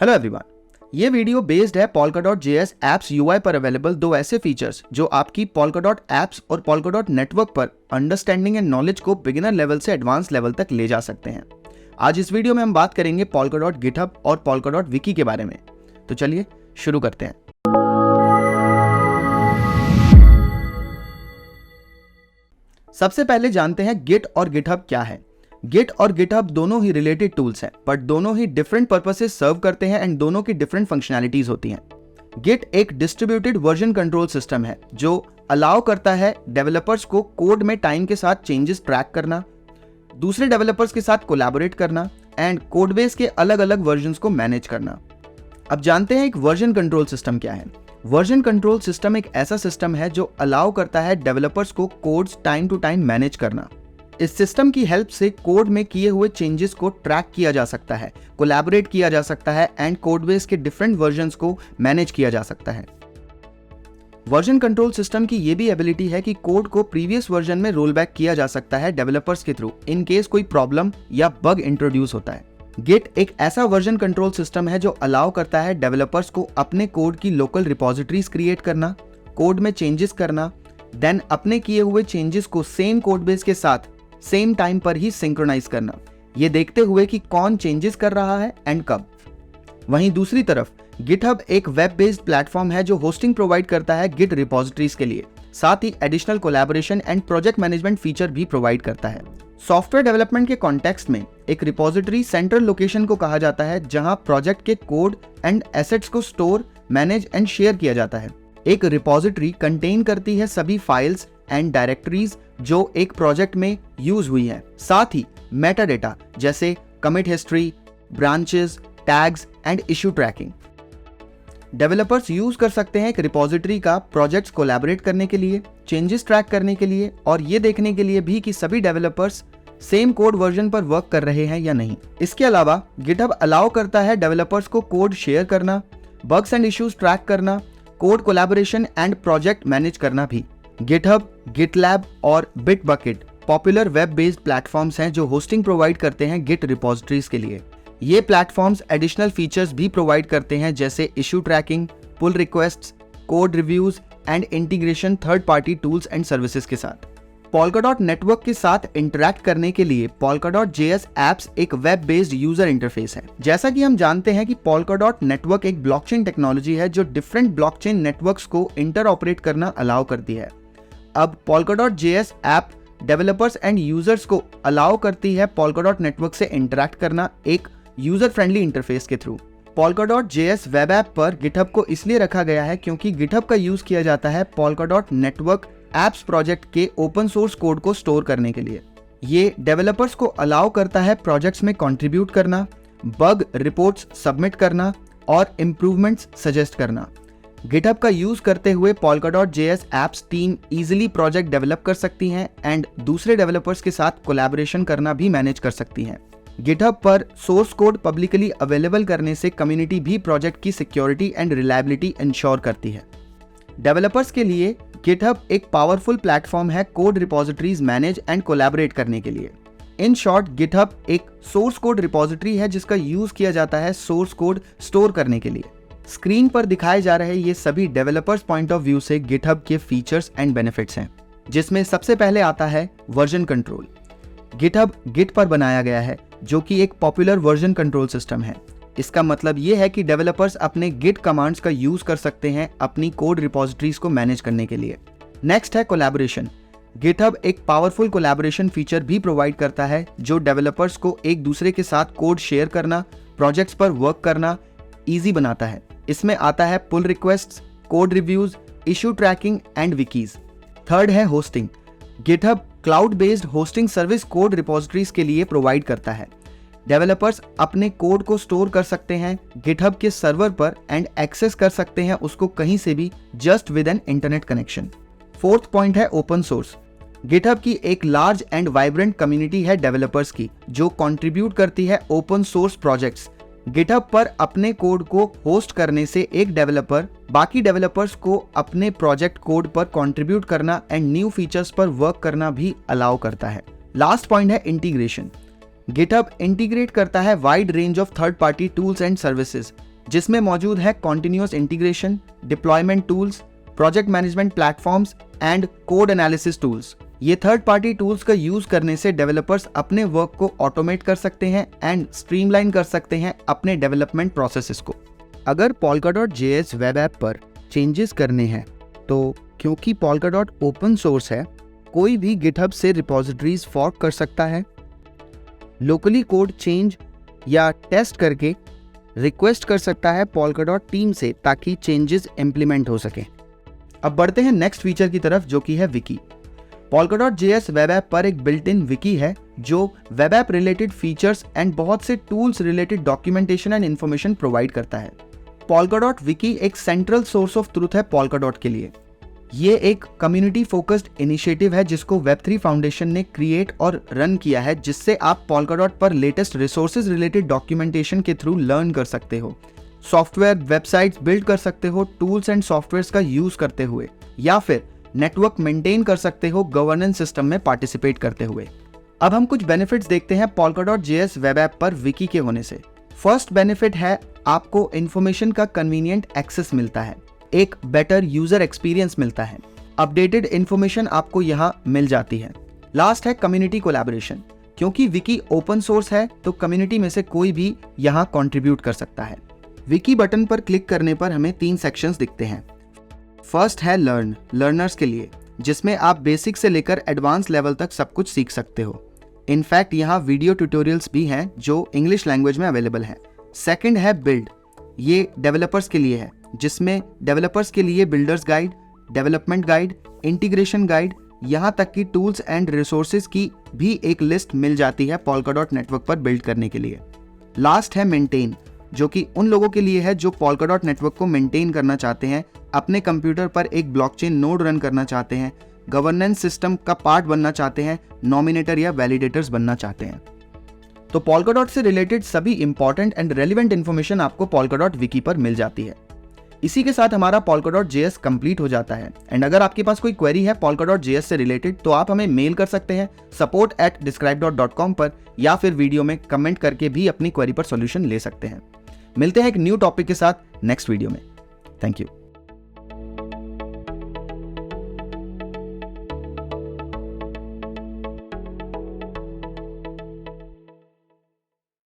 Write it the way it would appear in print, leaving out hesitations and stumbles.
Hello everyone, ये video based है Polka.js apps UI पर अवेलेबल दो ऐसे फीचर्स जो आपकी Polka.apps और Polka.network पर अंडरस्टैंडिंग एंड नॉलेज को बिगिनर लेवल से एडवांस लेवल तक ले जा सकते हैं। आज इस वीडियो में हम बात करेंगे Polka.github और Polka.wiki के बारे में। तो चलिए शुरू करते हैं। सबसे पहले जानते हैं गिट और गिटहब क्या है। गिट और गिटहब दोनों ही रिलेटेड टूल्स हैं, बट दोनों ही डिफरेंट पर्पसेस सर्व करते हैं एंड दोनों की डिफरेंट फंक्शनैलिटीज होती हैं। गिट एक डिस्ट्रीब्यूटेड वर्जन कंट्रोल सिस्टम है जो अलाउ करता है डेवलपर्स को कोड में टाइम के साथ चेंजेस ट्रैक करना, दूसरे डेवलपर्स के साथ कोलैबोरेट करना एंड कोडबेस के अलग अलग वर्जन्स को मैनेज करना। अब जानते हैं एक वर्जन कंट्रोल सिस्टम क्या है। वर्जन कंट्रोल सिस्टम एक ऐसा सिस्टम है जो अलाउ करता है डेवलपर्स को codes time to time manage करना। इस सिस्टम की हेल्प से कोड में किए हुए चेंजेस को ट्रैक किया जा सकता है, कोलैबोरेट किया जा सकता है एंड कोडबेस के डिफरेंट वर्जन्स को मैनेज किया जा सकता है। वर्जन कंट्रोल सिस्टम की ये भी एबिलिटी है कि कोड को प्रीवियस वर्जन में रोल बैक किया जा सकता है डेवलपर्स के थ्रू इन केस कोई प्रॉब्लम या बग इंट्रोड्यूस होता है। गिट एक ऐसा वर्जन कंट्रोल सिस्टम है जो अलाउ करता है डेवलपर्स को अपने कोड की लोकल रिपोजिटरीज क्रिएट करना, कोड में चेंजेस करना, देन अपने किए हुए चेंजेस को सेम कोडबेस के साथ सेम टाइम पर ही सिंक्रोनाइज करना, ये देखते हुए कि कौन चेंजेस कर रहा है एंड कब। वहीं दूसरी तरफ गिटहब एक वेब बेस्ड प्लेटफॉर्म है जो होस्टिंग प्रोवाइड करता है गिट रिपोजिटरीज के लिए, साथ ही additional collaboration and project management feature भी प्रोवाइड करता है। सॉफ्टवेयर डेवलपमेंट के कॉन्टेक्स्ट में एक रिपोजिटरी सेंट्रल लोकेशन को कहा जाता है जहां प्रोजेक्ट के कोड एंड एसेट्स को स्टोर, मैनेज एंड शेयर किया जाता है। एक रिपोजिटरी कंटेन करती है सभी फाइल्स एंड डायरेक्टरीज जो एक प्रोजेक्ट में यूज हुई है, साथ ही मेटा डेटा जैसे commit history, branches, tags and issue tracking. Developers use कर सकते हैं एक रिपोजिटरी का प्रोजेक्ट्स कोलैबोरेट करने के लिए, चेंजेस ट्रैक करने के लिए और ये देखने के लिए भी कि सभी डेवलपर्स सेम कोड वर्जन पर वर्क कर रहे हैं या नहीं। इसके अलावा गिटहब अलाउ करता है डेवलपर्स को कोड शेयर करना, बग्स एंड इश्यूज ट्रैक करना, code collaboration and project manage करना भी। गिटहब, गिटलैब और Bitbucket popular web based platforms हैं जो होस्टिंग प्रोवाइड करते हैं गिट रिपोजिटरीज के लिए। ये प्लेटफॉर्म्स एडिशनल फीचर्स भी प्रोवाइड करते हैं जैसे issue tracking, pull requests, code reviews and integration third party tools and services के साथ। Polka.network के साथ इंटरैक्ट करने के लिए Polka.js एप्स एक वेब बेस्ड यूजर इंटरफेस है। जैसा कि हम जानते हैं कि Polka.network एक ब्लॉकचेन टेक्नोलॉजी है जो डिफरेंट ब्लॉकचेन नेटवर्क्स को इंटरऑपरेट करना अलाउ करती है। अब Polka.js app developers and users को अलाउ करती है Polka.network से इंटरैक्ट करना एक यूजर फ्रेंडली इंटरफेस के थ्रू। Polka.js वेब ऐप पर गिटहब को इसलिए रखा गया है क्योंकि गिटहब का यूज किया जाता है Polka.network एप्स प्रोजेक्ट के ओपन सोर्स कोड को स्टोर करने के लिए। ये डेवलपर्स को अलाउ करता है प्रोजेक्ट्स में कंट्रीब्यूट करना, बग रिपोर्ट्स सबमिट करना और इम्प्रूवमेंट्स सजेस्ट करना। गिटहब का यूज करते हुए Polka.js apps team easily project develop कर सकती हैं एंड दूसरे डेवलपर्स के साथ कोलैबोरेशन करना भी मैनेज कर सकती हैं। गिटहब पर सोर्स कोड पब्लिकली अवेलेबल करने से कम्युनिटी भी प्रोजेक्ट की सिक्योरिटी एंड रिलायबिलिटी इंश्योर करती है। डेवलपर्स के लिए गिटहब एक पावरफुल प्लेटफॉर्म है code repositories manage and collaborate करने के लिए। इन शॉर्ट गिटहब एक सोर्स कोड रिपोजिटरी है जिसका यूज किया जाता है सोर्स कोड स्टोर करने के लिए। स्क्रीन पर दिखाए जा रहे ये सभी डेवलपर्स पॉइंट ऑफ व्यू से गिटहब के फीचर्स एंड बेनिफिट्स हैं, जिसमें सबसे पहले आता है वर्जन कंट्रोल। गिटहब गिट पर बनाया गया है जो कि एक पॉपुलर वर्जन कंट्रोल सिस्टम है। इसका मतलब ये है कि डेवलपर्स अपने गिट कमांड्स का यूज कर सकते हैं अपनी कोड रिपोजिटरीज को मैनेज करने के लिए। नेक्स्ट है कोलैबोरेशन। गिटहब एक पावरफुल कोलैबोरेशन फीचर भी प्रोवाइड करता है जो डेवलपर्स को एक दूसरे के साथ कोड शेयर करना, प्रोजेक्ट्स पर वर्क करना ईजी बनाता है। इसमें आता है pull requests, code reviews, issue tracking and wikis. Third है hosting. GitHub cloud based hosting service code repositories के लिए प्रोवाइड करता है। डेवलपर्स अपने कोड को स्टोर कर सकते हैं गिटहब के सर्वर पर एंड एक्सेस कर सकते हैं उसको कहीं से भी just with an internet connection. Fourth point है ओपन सोर्स। गिटहब की एक लार्ज एंड वाइब्रेंट कम्युनिटी है डेवलपर्स की जो कंट्रीब्यूट करती है ओपन सोर्स प्रोजेक्ट्स। गिटहब पर अपने कोड को होस्ट करने से एक डेवलपर बाकी डेवलपर्स को अपने प्रोजेक्ट कोड पर कंट्रीब्यूट करना एंड न्यू फीचर्स पर वर्क करना भी अलाउ करता है। लास्ट पॉइंट है इंटीग्रेशन। गिटहब इंटीग्रेट करता है wide range of third party tools and services जिसमें मौजूद है continuous integration, deployment tools, project management platforms and code analysis tools. ये थर्ड पार्टी टूल्स का यूज करने से डेवलपर्स अपने वर्क को ऑटोमेट कर सकते हैं एंड स्ट्रीमलाइन कर सकते हैं अपने डेवलपमेंट प्रोसेसेस को। अगर Polka.js वेब ऐप पर चेंजेस करने हैं तो क्योंकि Polka ओपन सोर्स है, कोई भी गिटहब से रिपोजिटरीज फॉर्क कर सकता है, लोकली कोड चेंज या टेस्ट करके रिक्वेस्ट कर सकता है Polka टीम से ताकि चेंजेस इंप्लीमेंट हो सके। अब बढ़ते हैं नेक्स्ट फीचर की तरफ, जो कि है विकी। Polka.js वेब ऐप पर एक बिल्ट इन विकी है जो web app related features and बहुत से tools related documentation and information provide करता है। Polka.wiki एक सेंट्रल सोर्स ऑफ ट्रूथ है Polka के लिए। ये एक कम्युनिटी फोकस्ड इनिशिएटिव है जिसको Web3 फाउंडेशन ने क्रिएट और रन किया है, जिससे आप Polka पर लेटेस्ट रिसोर्सेज रिलेटेड डॉक्यूमेंटेशन के थ्रू लर्न कर सकते हो, सॉफ्टवेयर वेबसाइट्स बिल्ड कर सकते हो टूल्स एंड सॉफ्टवेयर्स का यूज करते हुए, या फिर नेटवर्क मेंटेन कर सकते हो गवर्नेंस सिस्टम में पार्टिसिपेट करते हुए। अब हम कुछ बेनिफिट्स देखते हैं Polka.js वेब ऐप पर विकी के होने से। फर्स्ट बेनिफिट है आपको इंफॉर्मेशन का कन्वीनियंट एक्सेस मिलता है, एक बेटर यूजर एक्सपीरियंस मिलता है, अपडेटेड इंफॉर्मेशन आपको यहाँ मिल जाती है। लास्ट है कम्युनिटी कोलैबोरेशन। क्योंकि विकी ओपन सोर्स है तो कम्युनिटी में से कोई भी यहाँ कंट्रीब्यूट कर सकता है। विकी बटन पर क्लिक करने पर हमें 3 सेक्शंस दिखते हैं। फर्स्ट है लर्न, लर्नर्स के लिए, जिसमें आप बेसिक से लेकर एडवांस लेवल तक सब कुछ सीख सकते हो। इनफैक्ट यहाँ वीडियो ट्यूटोरियल्स भी हैं जो इंग्लिश लैंग्वेज में अवेलेबल हैं। सेकंड है बिल्ड, ये डेवलपर्स के लिए है, जिसमें डेवलपर्स के लिए builders guide, development guide, integration guide, यहाँ तक कि टूल्स एंड रिसोर्सेज की भी एक लिस्ट मिल जाती है Polka नेटवर्क पर बिल्ड करने के लिए। लास्ट है मेंटेन, जो कि उन लोगों के लिए है जो Polka नेटवर्क को मेंटेन करना चाहते हैं, अपने कंप्यूटर पर एक ब्लॉकचेन नोड रन करना चाहते हैं, गवर्नेंस सिस्टम का पार्ट बनना चाहते हैं, नॉमिनेटर या वैलिडेटर्स बनना चाहते हैं। तो Polka से रिलेटेड सभी इंपॉर्टेंट एंड रेलिवेंट इन्फॉर्मेशन आपको Polka.wiki पर मिल जाती है। इसी के साथ हमारा Polka.js कंप्लीट हो जाता है। एंड अगर आपके पास कोई क्वेरी है Polka.js से रिलेटेड तो आप हमें मेल कर सकते हैं support@describe.com पर, या फिर वीडियो में कमेंट करके भी अपनी क्वेरी पर सॉल्यूशन ले सकते हैं। मिलते हैं एक न्यू टॉपिक के साथ नेक्स्ट वीडियो में। Thank you.